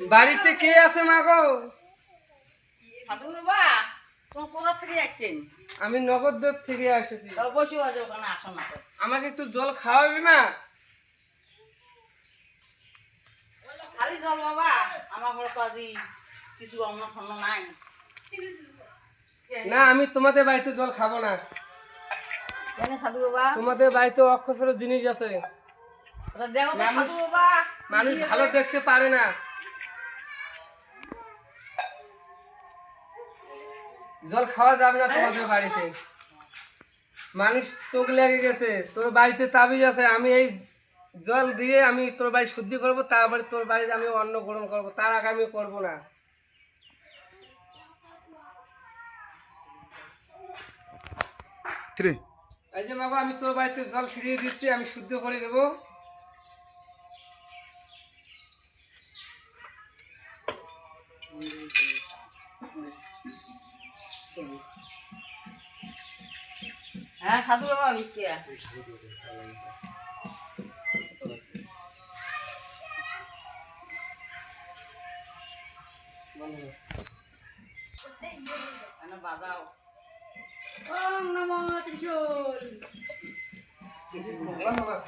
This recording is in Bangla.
বাড়িতে কে আছে মা গো? সাধু বাবা কোন কোথা থেকে যাচ্ছেন? আমি নগরদ্বীপ থেকে এসেছি। বসে আছে ওখানে, আসো না তো। আমাকে একটু জল খাওয়াবি মা? খালি জল বাবা, আমার ঘরে তো আজ কিছু অন্য ঠন্ন নাই। না, আমি তোমাদের বাড়িতে জল খাবো না। কেন সাধু বাবা? তোমাদের বাড়িতে অক্ষসর জিনিস আছে। ওটা দেখো তো মানুষ- সাধু বাবা। মানুষ ভালো দেখতে পারে না। জল খাওয়া যাবে না তোমাদের বাড়িতে। মানুষ চোখ লেগে গেছে, তোর বাড়িতে তাবিজ আছে। আমি এই জল দিয়ে আমি তোর বাড়ি শুদ্ধি করবো, তারপরে তোর বাড়িতে আমি অন্ন গ্রহণ করবো, তার আগে আমি করবো না। এই যে বাবা, আমি তোর বাড়িতে জল ছিটিয়ে দিচ্ছি, আমি শুদ্ধ করে দেবো। হ্যাঁ সাধু বাবা, মিথ্যে বাজাও। ওম নমঃ ত্রিশূল। বাবা